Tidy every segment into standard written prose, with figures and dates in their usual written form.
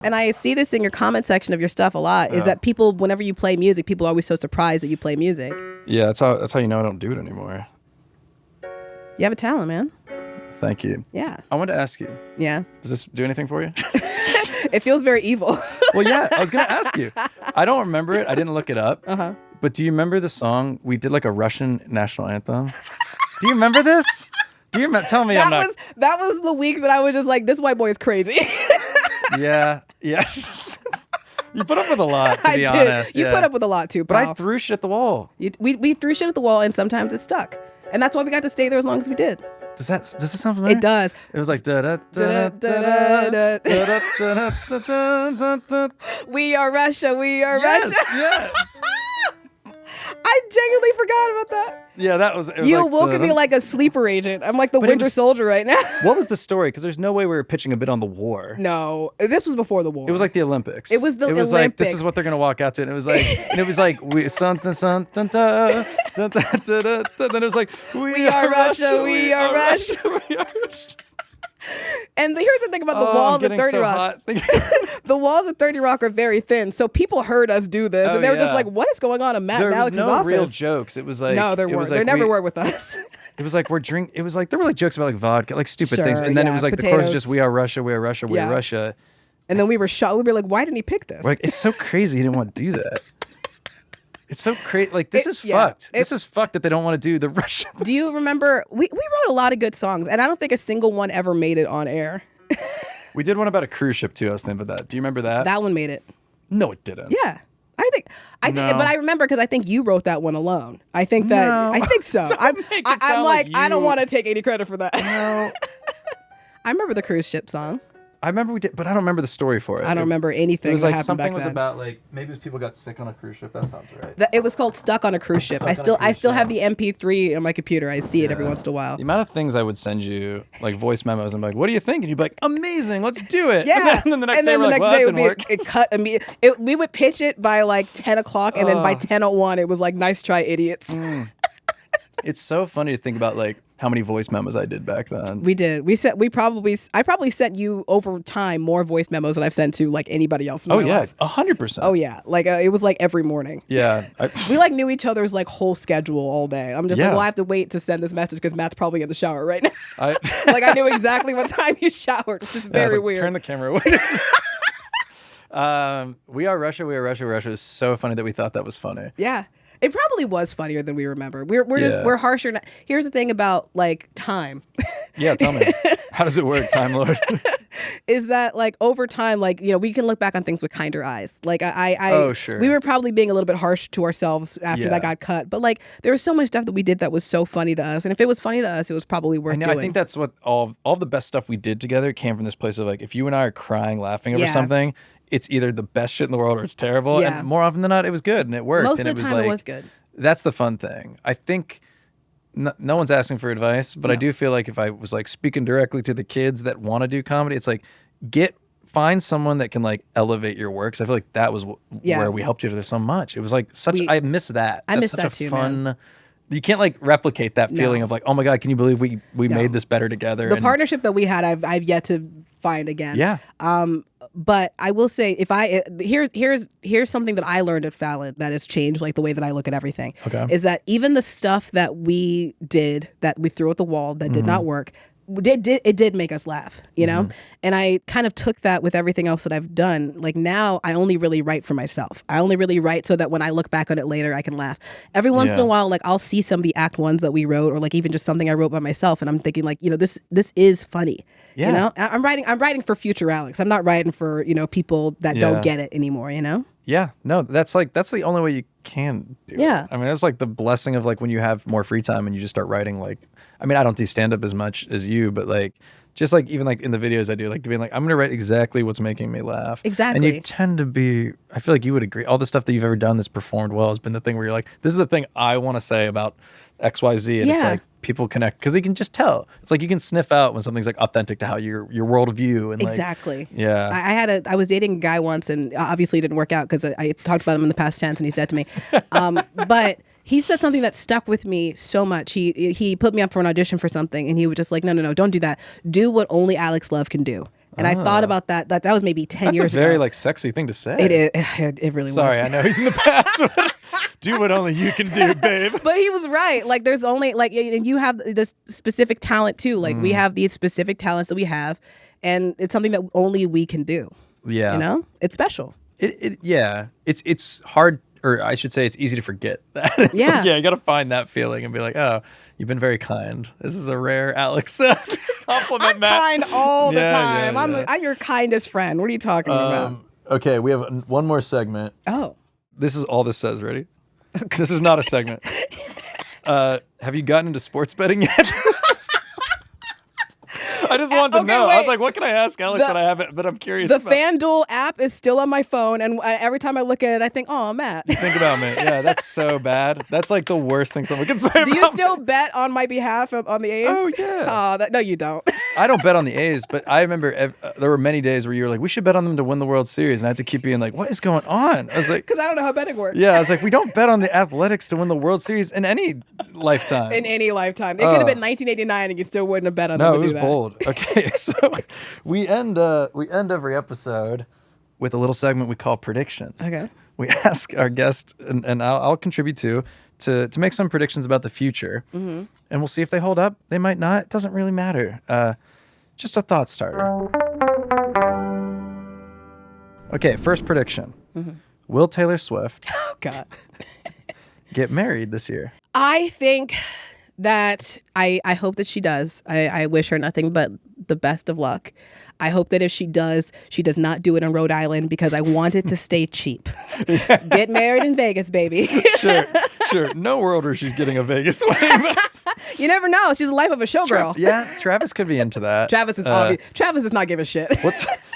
And I see this in your comment section of your stuff a lot, is that people, whenever you play music, people are always so surprised that you play music. Yeah, that's how you know I don't do it anymore. You have a talent, man. Thank you. Yeah. I wanted to ask you. Yeah. Does this do anything for you? It feels very evil. Well, yeah, I was going to ask you. I don't remember it. I didn't look it up. Uh-huh. But do you remember the song? We did like a Russian national anthem. Do you remember this? Do you remember? Tell me I'm not. That was the week that I was just like, this white boy is crazy. Yeah. Yes. You put up with a lot, to be honest. You put up with a lot too, pal. But I threw shit at the wall. We threw shit at the wall, and sometimes it stuck. And that's why we got to stay there as long as we did. Does this sound familiar? It does. It was like da da da da da da. We are Russia. We are Yes, Russia. yeah. I genuinely forgot about that. Yeah, that was. You woke me like a sleeper agent. I'm like the Winter Soldier right now. What was the story? Because there's no way we were pitching a bit on the war. No, this was before the war. It was like the Olympics. It was the Olympics. Like, this is what they're gonna walk out to, and it was like, we something something da da da da da. Then it was like we are Russia, we are Russia, we are Russia. And here's the thing about the walls at 30 Rock. The walls at 30 Rock are very thin, so people heard us do this, and they were just like, "What is going on in Matt and Alex's office?" There was no real jokes. It was like no, there weren't. There never were with us. It was like It was like there were like jokes about like vodka, like stupid things, and then it was like potatoes. the chorus just "We are Russia, we are Russia, we are Russia." And then we were shocked. We were like, "Why didn't he pick this?" We're like, it's so crazy he didn't want to do that. It's so crazy. Like, this is fucked. This is fucked that they don't want to do the Russian. Do you remember? We wrote a lot of good songs, and I don't think a single one ever made it on air. We did one about a cruise ship too. I was thinking about that. Do you remember that? That one made it. No, it didn't. Yeah. I think, but I remember because I think you wrote that one alone. I think that, no. I think so. I'm like, I don't want to take any credit for that. No. I remember the cruise ship song. I remember we did, but I don't remember the story for it. I don't remember anything. It was like that something back was then. about like maybe it was people got sick on a cruise ship. That sounds right. It was called Stuck on a Cruise Ship. I still have the MP3 on my computer. I see it every once in a while. The amount of things I would send you, like voice memos, I'm like, what do you think? And you'd be like, amazing, let's do it. Yeah. And then the next day we're like, well, that didn't work. It cut immediately. We would pitch it by like 10 o'clock, and then by 10:01 it was like, nice try, idiots. It's so funny to think about like how many voice memos I did back then. We did. I probably sent you over time more voice memos than I've sent to like anybody else in my life. 100%. Oh yeah, like it was like every morning. Yeah. We like knew each other's like whole schedule all day. I'm just like, well, I have to wait to send this message because Matt's probably in the shower right now. Like I knew exactly what time you showered, which is very weird. Turn the camera away. We are Russia, we are Russia, we are Russia is so funny that we thought that was funny. Yeah. It probably was funnier than we remember. We're harsher. Here's the thing about like time. Yeah, tell me. How does it work, Time Lord? Is that like over time, like, you know, we can look back on things with kinder eyes. Like sure. We were probably being a little bit harsh to ourselves after that got cut. But like there was so much stuff that we did that was so funny to us. And if it was funny to us, it was probably worth doing. I think that's what all the best stuff we did together came from this place of like, if you and I are crying, laughing over something, it's either the best shit in the world or it's terrible. Yeah. And more often than not, it was good and it worked. Most and of the time, it was good. That's the fun thing. I think no one's asking for advice, but I do feel like if I was like speaking directly to the kids that want to do comedy, it's like find someone that can like elevate your work. 'Cause I feel like that was where we helped you with so much. It was like I miss that. I miss such that a too, fun. man. You can't like replicate that feeling of like, oh my God, can you believe we made this better together? The partnership that we had, I've yet to find again. Yeah. But I will say, here's something that I learned at Fallon that has changed like the way that I look at everything. Okay. Is that even the stuff that we did that we threw at the wall that did not work, it did make us laugh, you know? And I kind of took that with everything else that I've done. Like now I only really write for myself. I only really write so that when I look back on it later, I can laugh. Every once in a while, like I'll see some of the act ones that we wrote or like even just something I wrote by myself. And I'm thinking like, you know, this is funny. Yeah. You know, I'm writing for future Alex. I'm not writing for, you know, people that don't get it anymore, you know? Yeah. No, that's the only way you can do it. I mean, it's like the blessing of like when you have more free time and you just start writing like, I mean, I don't do stand up as much as you, but like just like even like in the videos I do, like being like, I'm going to write exactly what's making me laugh. Exactly. And you tend to be, I feel like you would agree. All the stuff that you've ever done that's performed well has been the thing where you're like, this is the thing I want to say about XYZ. And it's like people connect because they can just tell. It's like you can sniff out when something's like authentic to how your worldview and exactly. Like, yeah. I was dating a guy once and obviously it didn't work out because I talked about him in the past tense and he's dead to me. But he said something that stuck with me so much. He put me up for an audition for something and he was just like, no, don't do that. Do what only Alex Love can do. And I thought about that. That was maybe 10 years That's a very ago. like sexy thing to say. It really Sorry, was. I know he's in the past. Do what only you can do, babe. But he was right. Like there's only like, and you have this specific talent too. Like we have these specific talents that we have, and it's something that only we can do. Yeah. You know, it's special. It's hard, or I should say it's easy to forget that. Yeah. You got to find that feeling and be like, oh, you've been very kind. This is a rare Alex compliment, I'm Matt. kind all the Yeah, time. yeah. I'm your kindest friend. What are you talking about? Okay, we have one more segment. Oh. This is all this says. Ready? This is not a segment. Have you gotten into sports betting yet? I just wanted to know. wait. I was like, what can I ask Alex that I haven't, that I'm curious The about? FanDuel app is still on my phone, and every time I look at it, I think, oh, Matt. Think about me. Yeah, that's so bad. That's like the worst thing someone can say about Do you still bet on my behalf on the A's? Oh, yeah. No, you don't. I don't bet on the A's, but I remember there were many days where you were like, we should bet on them to win the World Series. And I had to keep being like, what is going on? I was like, Because I don't know how betting works. yeah, I was like, we don't bet on the Athletics to win the World Series in any lifetime. In any lifetime. It could have been 1989 and you still wouldn't have bet on No, them it to was do that. bold. Okay, so we end every episode with a little segment we call predictions. Okay. We ask our guest, and I'll contribute to make some predictions about the future, and we'll see if they hold up. They might not. It doesn't really matter. Just a thought starter. Okay, first prediction. Will Taylor Swift Oh, God. get married this year? I think that I hope that she does. I wish her nothing but the best of luck. I hope that if she does not do it in Rhode Island because I want it to stay cheap. Get married in Vegas, baby. Sure. No world where she's getting a Vegas wedding. You never know. She's the life of a showgirl. Yeah, Travis could be into that. Travis is obvious. Travis does not give a shit.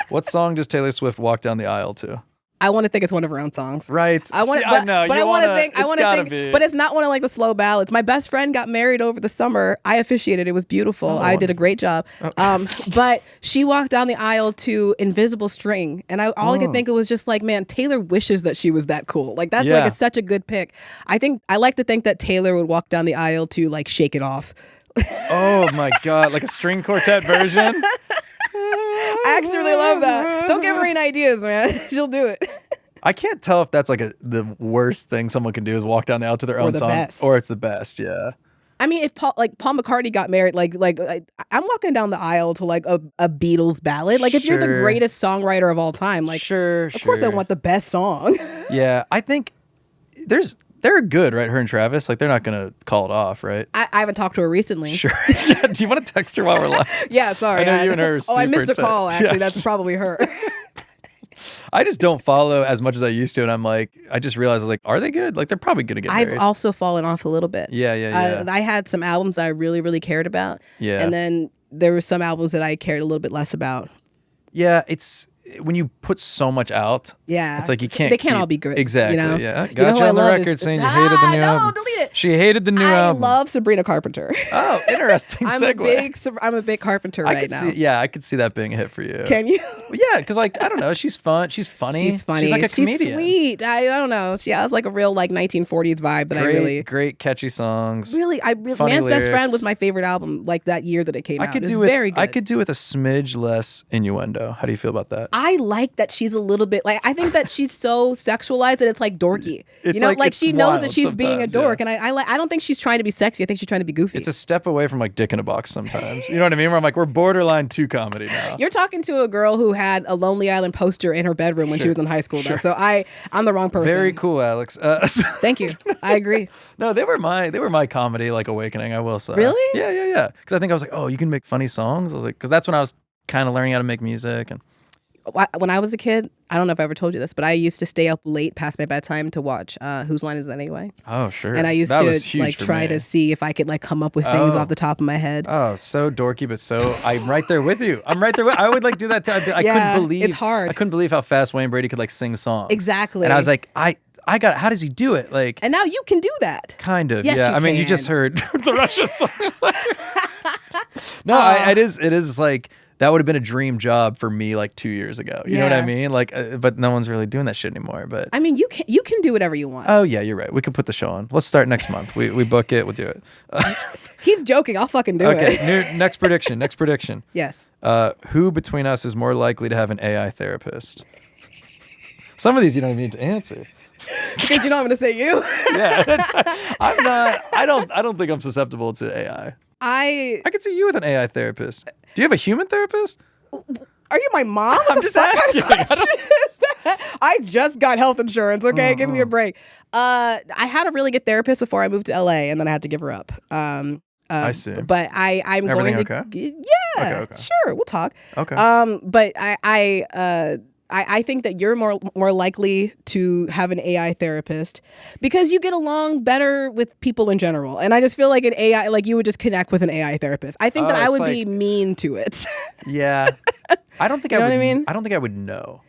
What song does Taylor Swift walk down the aisle to? I want to think it's one of her own songs. Right. I want, I know. but you I want to wanna, think. I it's want to gotta think. be. But it's not one of like the slow ballads. My best friend got married over the summer. I officiated. It was beautiful. I did a great job. But she walked down the aisle to Invisible String, and all I could think of was just like, man, Taylor wishes that she was that cool. Like that's like it's such a good pick. I like to think that Taylor would walk down the aisle to like Shake It Off. Oh my God, like a string quartet version. I actually really love that. Don't give her any ideas, man. She'll do it. I can't tell if that's like the worst thing someone can do is walk down the aisle to their own the song, best. or it's the best. Yeah. I mean, if Paul McCartney got married, I'm walking down the aisle to like a Beatles ballad. Like if you're the Sure. greatest songwriter of all time, like of course I want the best song. Yeah, I think they're good, right? Her and Travis, like they're not gonna call it off, right? I haven't talked to her recently. Sure. Yeah, do you want to text her while we're live? Yeah, sorry. I know you and her are I super missed a tight. call. Actually, Yeah. that's probably her. I just don't follow as much as I used to, and I'm like, I just realized I was like, are they good? Like they're probably gonna get married. I've also fallen off a little bit. Yeah. I had some albums that I really, really cared about. Yeah. And then there were some albums that I cared a little bit less about. Yeah, it's when you put so much out. Yeah. It's like you can't. They can't keep- all be good. Exactly. You know? Yeah. You know Got who you I on the love record is- saying you hated the new album. No, delete it. She hated the new album. I love Sabrina Carpenter. Oh, interesting segue. I'm a big Carpenter right now. I could see that being a hit for you. Can you? Yeah, because like I don't know, she's fun. She's funny. She's funny. She's like a comedian. Sweet. I don't know. She has like a real like 1940s vibe that I really. Great catchy songs. Really, funny Man's Best Friend lyrics. was my favorite album like that year that it came out. It was with very good. I could do with a smidge less innuendo. How do you feel about that? I like that she's a little bit like I think that she's so sexualized that it's like dorky. It's you know, like she it's knows wild that she's being a sometimes, dork, yeah. and I don't think she's trying to be sexy. I think she's trying to be goofy. It's a step away from like Dick in a Box sometimes. You know what I mean? Where I'm like, we're borderline 2 comedy now. You're talking to a girl who had a Lonely Island poster in her bedroom when she was in high school, though. So I'm the wrong person. Very cool, Alex. Thank you. I agree. No, they were my comedy like awakening. I will say. Really? Yeah. Because I think I was like, oh, you can make funny songs. I was like, because that's when I was kind of learning how to make music and. When I was a kid, I don't know if I ever told you this, but I used to stay up late past my bedtime to watch Whose Line Is It Anyway? Oh, sure. And I used That was to huge like for try me. to see if I could like come up with things Oh. off the top of my head. Oh, so dorky, but so I'm right there with you. I would like do that too. I Yeah, couldn't believe it's hard. I couldn't believe how fast Wayne Brady could like sing songs. Exactly. And I was like, I got. How does he do it? Like, And now you can do that. kind of. Yes, yeah. you I mean, you can. just heard the Russia song. No, it is like that would have been a dream job for me like 2 years ago. You know what I Yeah. mean? Like, but no one's really doing that shit anymore. But I mean, you can do whatever you want. oh yeah, you're right. We could put the show on. Let's start next month. We book it. We'll do it. He's joking. I'll fucking do it. Okay. Next prediction. Next prediction. Yes. Who between us is more likely to have an AI therapist? Some of these you don't even need to answer. Because you know I'm going to say you. Yeah, I'm not. I don't think I'm susceptible to AI. I could see you with an AI therapist. Do you have a human therapist? Are you my mom? I'm just asking. I just got health insurance. Okay, give me a break. I had a really good therapist before I moved to LA, and then I had to give her up. I see. But I'm Everything going to. okay? Yeah. Okay. Sure, we'll talk. Okay. But I think that you're more likely to have an AI therapist because you get along better with people in general. And I just feel like an AI, like you would just connect with an AI therapist. I think that I would be mean to it. Yeah. I don't think You know I would. what I mean? I don't think I would know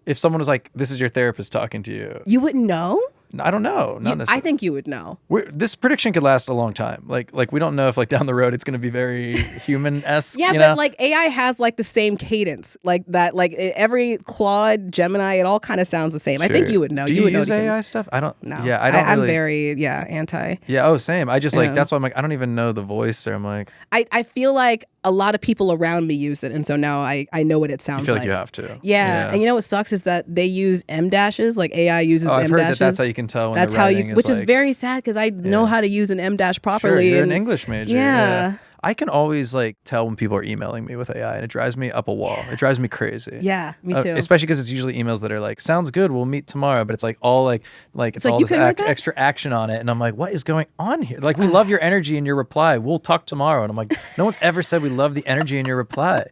if someone was like, "This is your therapist talking to you." You wouldn't know? I don't know. Not necessarily. I think you would know. This prediction could last a long time. Like we don't know if like down the road it's going to be very human-esque. Yeah, you but know? like AI has like the same cadence, like that. Like every Claude, Gemini, it all kind of sounds the same. I think Sure. you would know. Do you would know use to get- AI stuff? I don't. No. Yeah, I don't. I'm really, very anti. Yeah. Oh, same. I just like Yeah. that's why I'm like I don't even know the voice. Or I'm like I feel like a lot of people around me use it, and so now I know what it sounds I feel like you have to. Yeah, and you know what sucks is that they use M dashes, like AI uses Oh, I've M heard dashes. that's how you can tell when That's the how writing you, is which is like, very sad because I know how to use an M dash properly. Sure, you're an and- English major. Yeah. I can always like tell when people are emailing me with AI, and it drives me up a wall. It drives me crazy. Yeah, me too. Especially because it's usually emails that are like, "Sounds good, we'll meet tomorrow," but it's like all like it's like, all you this couldn't write that? extra action on it, and I'm like, "What is going on here?" Like, we love your energy in your reply. We'll talk tomorrow, and I'm like, "No one's ever said we love the energy in your reply."